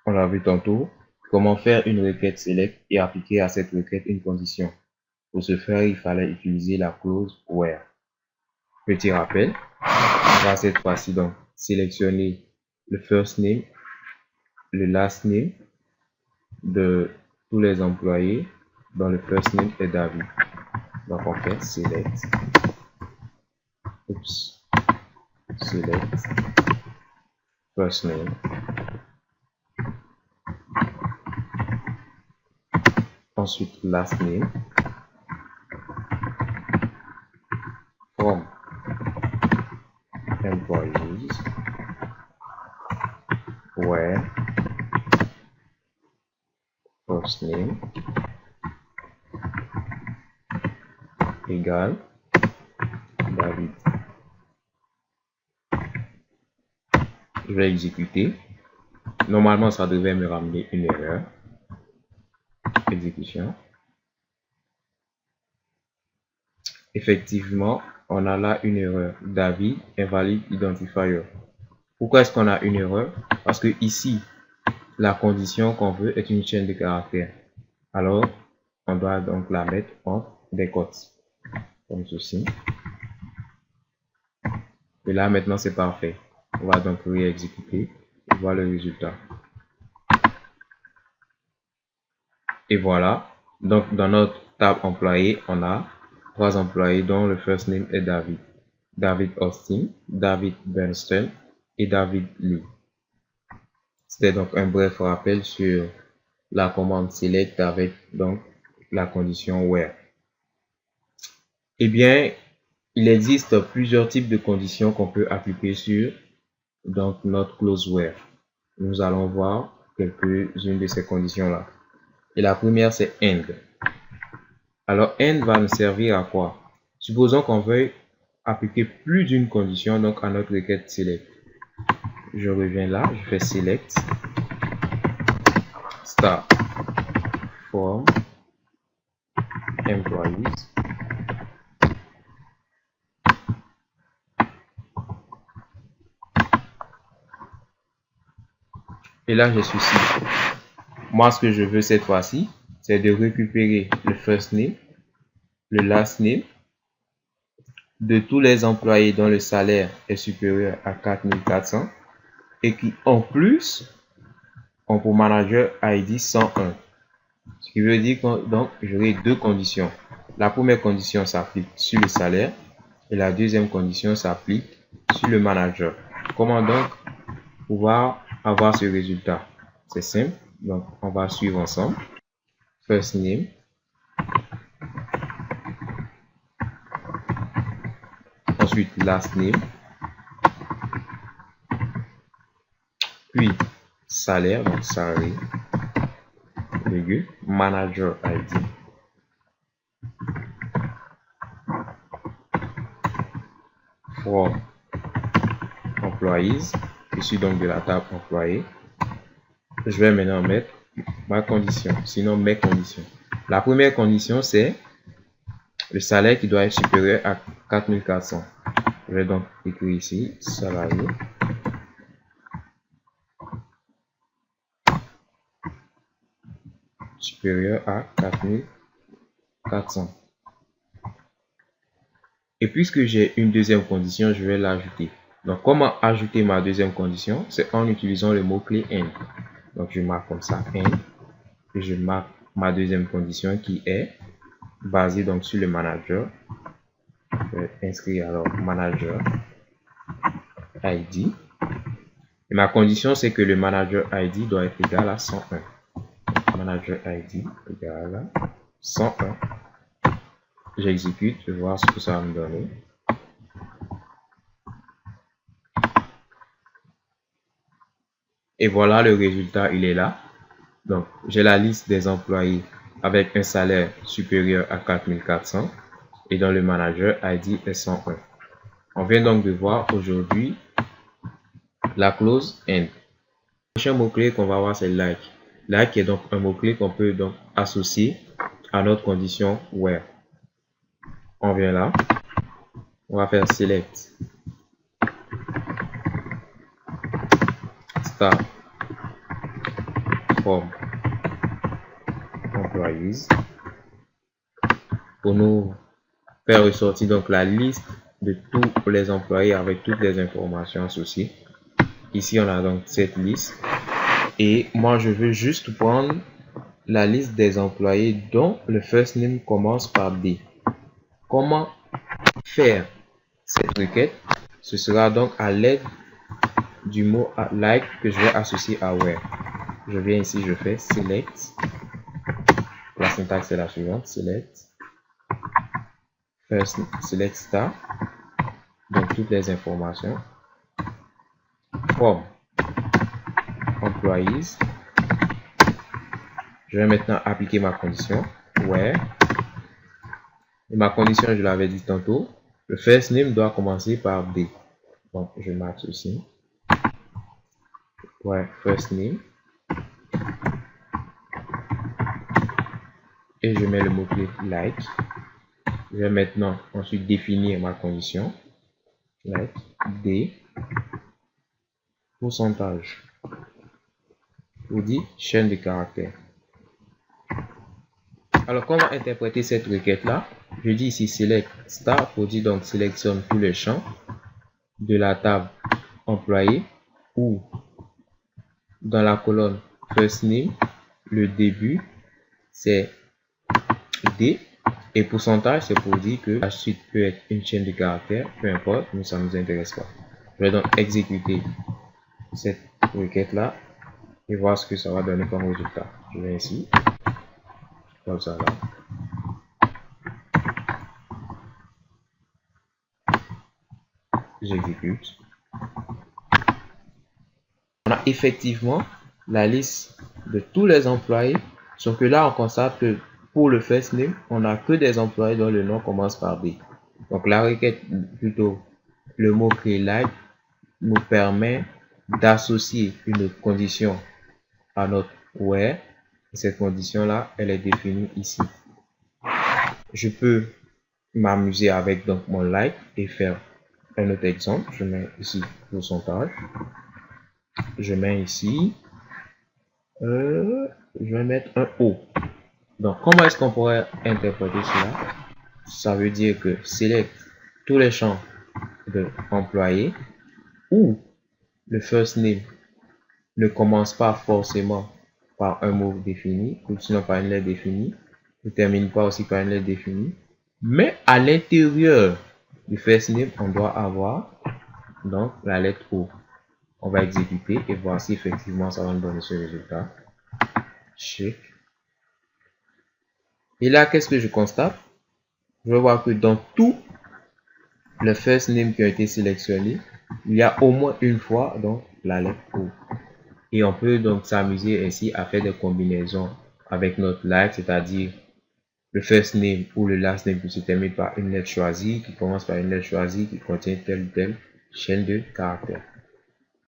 on l'a vu tantôt, comment faire une requête select et appliquer à cette requête une condition. Pour ce faire, il fallait utiliser la clause where. Petit rappel, on va cette fois-ci donc sélectionner le first name, le last name de tous les employés dont le first name est David. Donc on fait select, select first name, ensuite last name, from employees, where first name égale David. Je vais exécuter. Normalement, ça devait me ramener une erreur. Exécution. Effectivement, on a là une erreur. David, invalide identifier. Pourquoi est-ce qu'on a une erreur? Parce que ici, la condition qu'on veut est une chaîne de caractères. Alors, on doit donc la mettre entre des cotes. Comme ceci. Et là, maintenant, c'est parfait. On va donc réexécuter et voir le résultat. Et voilà. Donc, dans notre table employé, on a 3 employés dont le first name est David. David Austin, David Bernstein et David Lee. C'était donc un bref rappel sur la commande select avec donc la condition where. Eh bien, il existe plusieurs types de conditions qu'on peut appliquer sur donc notre clause where. Nous allons voir quelques-unes de ces conditions-là. Et la première, c'est AND. Alors, AND va nous servir à quoi? Supposons qu'on veuille appliquer plus d'une condition donc à notre requête select. Je reviens là, je fais select star from employees et là je suis ici. Moi ce que je veux cette fois-ci, c'est de récupérer le first name, le last name de tous les employés dont le salaire est supérieur à 4400 et qui en plus ont pour manager ID 101. Ce qui veut dire que donc j'aurai deux conditions. La première condition s'applique sur le salaire et la deuxième condition s'applique sur le manager. Comment donc pouvoir avoir ce résultat? C'est simple, donc on va suivre ensemble. First name, ensuite last name, puis salaire, donc salary, virgule, manager ID. From employees, je suis donc de la table employé. Je vais maintenant mettre ma condition, sinon mes conditions. La première condition, c'est le salaire qui doit être supérieur à 4400. Je vais donc écrire ici, salarié. Supérieur à 4400. Et puisque j'ai une deuxième condition, je vais l'ajouter. Donc, comment ajouter ma deuxième condition? C'est en utilisant le mot-clé AND. Donc, je marque comme ça, AND. Et je marque ma deuxième condition qui est basée donc sur le manager. Je vais inscrire alors manager ID. Et ma condition, c'est que le manager ID doit être égal à 101. Manager ID égal à 101. J'exécute, je vais voir ce que ça va me donner. Et voilà le résultat, il est là. Donc, j'ai la liste des employés avec un salaire supérieur à 4400 et dont le manager ID est 101. On vient donc de voir aujourd'hui la clause AND. Le prochain mot-clé qu'on va voir, c'est like. Like est donc un mot-clé qu'on peut donc associer à notre condition where. On vient là. On va faire select star forme employees pour nous faire ressortir donc la liste de tous les employés avec toutes les informations associées. Ici, on a donc cette liste. Et moi, je veux juste prendre la liste des employés dont le first name commence par D. Comment faire cette requête? Ce sera donc à l'aide du mot like que je vais associer à where. Je viens ici, je fais select. La syntaxe est la suivante, select first, select star, donc toutes les informations, from employees. Je vais maintenant appliquer ma condition where. Et ma condition, je l'avais dit tantôt, le first name doit commencer par D. Donc je marque ceci. Ouais, first name. Et je mets le mot-clé like. Je vais maintenant ensuite définir ma condition. Like D pourcentage. Vous dit chaîne de caractères. Alors comment interpréter cette requête là? Je dis ici select star pour dire donc sélectionne tous les champs de la table employé ou dans la colonne first name, le début c'est D et pourcentage c'est pour dire que la suite peut être une chaîne de caractères, peu importe, mais ça ne nous intéresse pas. Je vais donc exécuter cette requête là et voir ce que ça va donner comme résultat. Je vais ici, comme ça là. J'exécute. On a effectivement la liste de tous les employés, sauf que là on constate que pour le first name, on n'a que des employés dont le nom commence par B. Donc la requête, plutôt le mot-clé like, nous permet d'associer une condition à notre where. Cette condition là, elle est définie ici. Je peux m'amuser avec donc mon like et faire un autre exemple. Je mets ici pourcentage. Je mets ici, je vais mettre un O. Donc, comment est-ce qu'on pourrait interpréter cela? Ça veut dire que select tous les champs de employés où le first name ne commence pas forcément par un mot défini, ou sinon par une lettre définie, ne termine pas aussi par une lettre définie, mais à l'intérieur du first name, on doit avoir donc la lettre O. On va exécuter et voir si effectivement ça va nous donner ce résultat. Check. Et là, qu'est-ce que je constate? Je vais voir que dans tout le first name qui a été sélectionné, il y a au moins une fois donc la lettre O. Et on peut donc s'amuser ainsi à faire des combinaisons avec notre like, c'est-à-dire le first name ou le last name qui se termine par une lettre choisie, qui commence par une lettre choisie, qui contient telle ou telle chaîne de caractères.